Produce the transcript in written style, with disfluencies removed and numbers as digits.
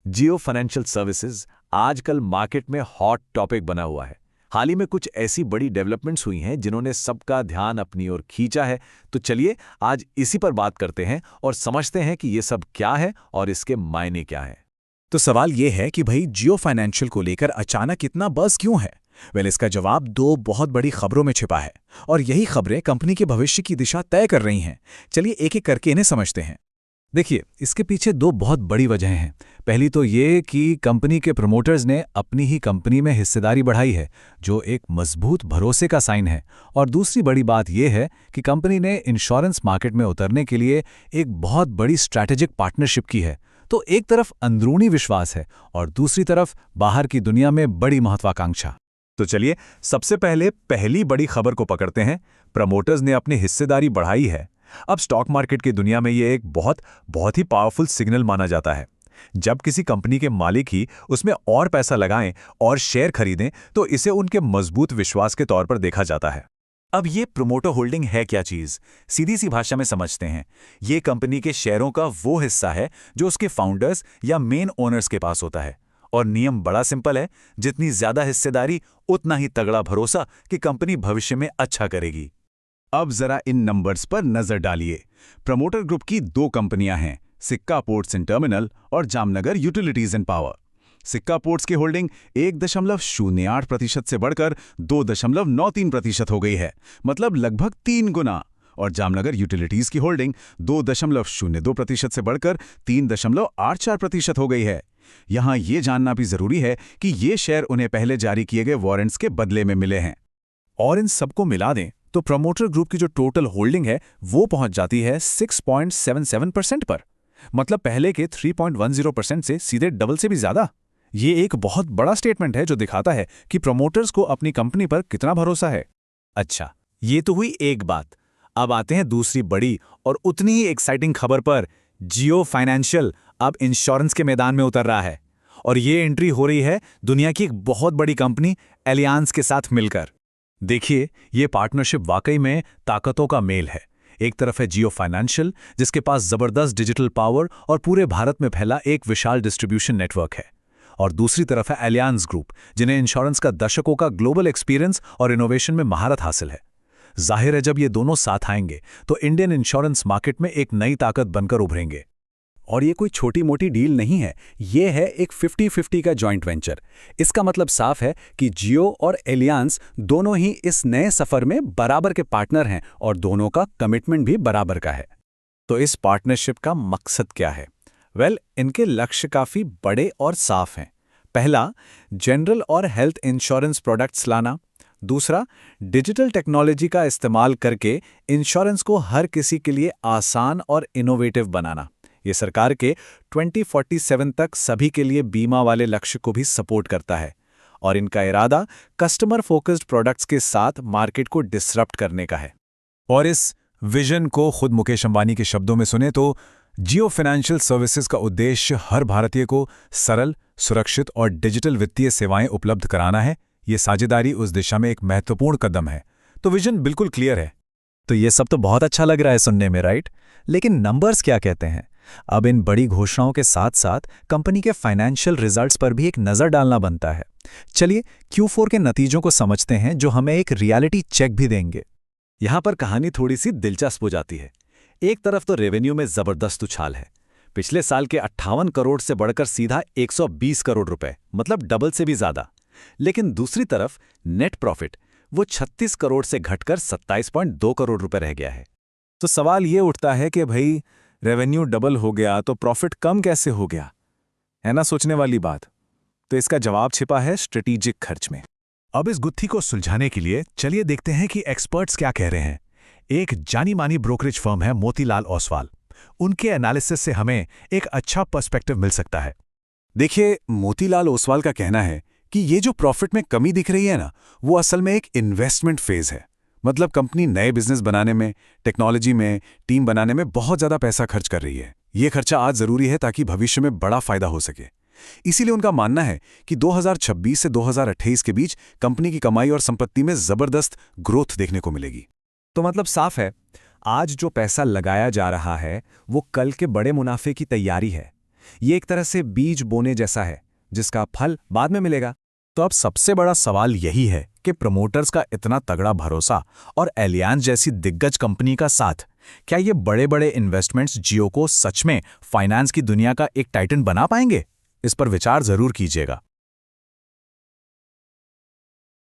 जियो financial services आजकल market में hot topic बना हुआ है। हाल ही में कुछ ऐसी बड़ी डेवलपमेंट्स हुई हैं जिन्होंने सबका ध्यान अपनी ओर खींचा है। तो चलिए आज इसी पर बात करते हैं और समझते हैं कि ये सब क्या है और इसके मायने क्या हैं। तो सवाल ये है कि भाई जियो फाइनेंशियल को लेकर अचानक इतना बज़ क्यों है। इसका जवाब दो बहुत बड़ी खबरों में छिपा है और यही खबरें कंपनी के भविष्य की दिशा तय कर रही हैं। चलिए एक एक करके इन्हें समझते हैं। देखिए, इसके पीछे दो बहुत बड़ी वजहें हैं। पहली तो ये कि कंपनी के प्रमोटर्स ने अपनी ही कंपनी में हिस्सेदारी बढ़ाई है, जो एक मजबूत भरोसे का साइन है। और दूसरी बड़ी बात यह है कि कंपनी ने इंश्योरेंस मार्केट में उतरने के लिए एक बहुत बड़ी स्ट्रैटेजिक पार्टनरशिप की है। तो एक तरफ अंदरूनी विश्वास है और दूसरी तरफ बाहर की दुनिया में बड़ी महत्वाकांक्षा। तो चलिए सबसे पहले पहली बड़ी खबर को पकड़ते हैं। प्रमोटर्स ने अपनी हिस्सेदारी बढ़ाई है। अब स्टॉक मार्केट की दुनिया में ये एक बहुत ही पावरफुल सिग्नल माना जाता है। जब किसी कंपनी के मालिक ही उसमें और पैसा लगाएं और शेयर खरीदें तो इसे उनके मजबूत विश्वास के तौर पर देखा जाता है। अब ये प्रोमोटर होल्डिंग है क्या चीज, सीधी सी भाषा में समझते हैं। ये कंपनी के शेयरों का वो हिस्सा है जो उसके फाउंडर्स या मेन ओनर्स के पास होता है। और नियम बड़ा सिंपल है, जितनी ज्यादा हिस्सेदारी उतना ही तगड़ा भरोसा कि कंपनी भविष्य में अच्छा करेगी। अब जरा इन नंबर्स पर नजर डालिए। प्रमोटर ग्रुप की दो कंपनियां हैं, सिक्का पोर्ट्स एंड टर्मिनल और जामनगर यूटिलिटीज एंड पावर। सिक्का पोर्ट्स की होल्डिंग 1.08% से बढ़कर 2.93% हो गई है, मतलब लगभग 3 गुना। और जामनगर यूटिलिटीज की होल्डिंग 2.02% से बढ़कर 3.84% हो गई है। यहां यह जानना भी जरूरी है कि ये शेयर उन्हें पहले जारी किए गए वारंट्स के बदले में मिले हैं। और इन सबको मिला दें तो प्रमोटर ग्रुप की जो टोटल होल्डिंग है वो पहुंच जाती है 6.77% पर, मतलब पहले के 3.10% से सीधे डबल से भी ज्यादा। ये एक बहुत बड़ा स्टेटमेंट है जो दिखाता है कि प्रमोटर्स को अपनी कंपनी पर कितना भरोसा है। अच्छा, ये तो हुई एक बात। अब आते हैं दूसरी बड़ी और उतनी ही एक्साइटिंग खबर पर। जियो फाइनेंशियल अब इंश्योरेंस के मैदान में उतर रहा है और ये एंट्री हो रही है दुनिया की एक बहुत बड़ी कंपनी एलियांस के साथ मिलकर। देखिए, ये पार्टनरशिप वाकई में ताकतों का मेल है। एक तरफ है जियो फाइनेंशियल, जिसके पास जबरदस्त डिजिटल पावर और पूरे भारत में फैला एक विशाल डिस्ट्रीब्यूशन नेटवर्क है। और दूसरी तरफ है एलियांस ग्रुप, जिन्हें इंश्योरेंस का दशकों का ग्लोबल एक्सपीरियंस और इनोवेशन में महारत हासिल है। जाहिर है, जब ये दोनों साथ आएंगे तो इंडियन इंश्योरेंस मार्केट में एक नई ताकत बनकर उभरेंगे। और ये कोई छोटी मोटी डील नहीं है, ये है एक 50-50 का जॉइंट वेंचर। इसका मतलब साफ है कि जियो और एलियांस दोनों ही इस नए सफर में बराबर के पार्टनर हैं और दोनों का कमिटमेंट भी बराबर का है। तो इस पार्टनरशिप का मकसद क्या है? इनके लक्ष्य काफी बड़े और साफ हैं। पहला, जनरल और हेल्थ इंश्योरेंस प्रोडक्ट्स लाना। दूसरा, डिजिटल टेक्नोलॉजी का इस्तेमाल करके इंश्योरेंस को हर किसी के लिए आसान और इनोवेटिव बनाना। ये सरकार के 2047 तक सभी के लिए बीमा वाले लक्ष्य को भी सपोर्ट करता है। और इनका इरादा कस्टमर फोकस्ड प्रोडक्ट्स के साथ मार्केट को डिसरप्ट करने का है। और इस विजन को खुद मुकेश अंबानी के शब्दों में सुने तो जियो फाइनेंशियल सर्विसेज का उद्देश्य हर भारतीय को सरल, सुरक्षित और डिजिटल वित्तीय सेवाएं उपलब्ध कराना है। ये साझेदारी उस दिशा में एक महत्वपूर्ण कदम है। तो विजन बिल्कुल क्लियर है। तो ये सब तो बहुत अच्छा लग रहा है सुनने में, राइट? लेकिन नंबर्स क्या कहते हैं? अब इन बड़ी घोषणाओं के साथ साथ कंपनी के फाइनेंशियल रिजल्ट्स पर भी एक नज़र डालना बनता है। चलिए Q4 के नतीजों को समझते हैं, जो हमें एक रियलिटी चेक भी देंगे। यहां पर कहानी थोड़ी सी दिलचस्प हो जाती है। एक तरफ तो रेवेन्यू में जबरदस्त उछाल है। पिछले साल के 58 करोड़ से बढ़कर सीधा 120 करोड़ रुपए, मतलब डबल से भी ज्यादा। लेकिन दूसरी तरफ नेट प्रॉफिट वो 36 करोड़ से घटकर 27.2 करोड़ रुपए रह गया है। तो सवाल ये उठता है कि भाई रेवेन्यू डबल हो गया तो प्रॉफिट कम कैसे हो गया? है ना सोचने वाली बात। तो इसका जवाब छिपा है स्ट्रेटेजिक खर्च में। अब इस गुत्थी को सुलझाने के लिए चलिए देखते हैं कि एक्सपर्ट्स क्या कह रहे हैं। एक जानी मानी ब्रोकरेज फर्म है मोतीलाल ओसवाल। उनके एनालिसिस से हमें एक अच्छा पर्सपेक्टिव मिल सकता है। देखिए, मोतीलाल ओसवाल का कहना है कि ये जो प्रॉफिट में कमी दिख रही है ना, वो असल में एक इन्वेस्टमेंट फेज है। मतलब कंपनी नए बिजनेस बनाने में, टेक्नोलॉजी में, टीम बनाने में बहुत ज्यादा पैसा खर्च कर रही है। ये खर्चा आज जरूरी है ताकि भविष्य में बड़ा फायदा हो सके। इसीलिए उनका मानना है कि 2026 से 2028 के बीच कंपनी की कमाई और संपत्ति में जबरदस्त ग्रोथ देखने को मिलेगी। तो मतलब साफ है, आज जो पैसा लगाया जा रहा है वो कल के बड़े मुनाफे की तैयारी है। ये एक तरह से बीज बोने जैसा है, जिसका फल बाद में मिलेगा। तो अब सबसे बड़ा सवाल यही है कि प्रमोटर्स का इतना तगड़ा भरोसा और एलियांज जैसी दिग्गज कंपनी का साथ, क्या ये बड़े बड़े इन्वेस्टमेंट्स जियो को सच में फाइनेंस की दुनिया का एक टाइटन बना पाएंगे? इस पर विचार जरूर कीजिएगा।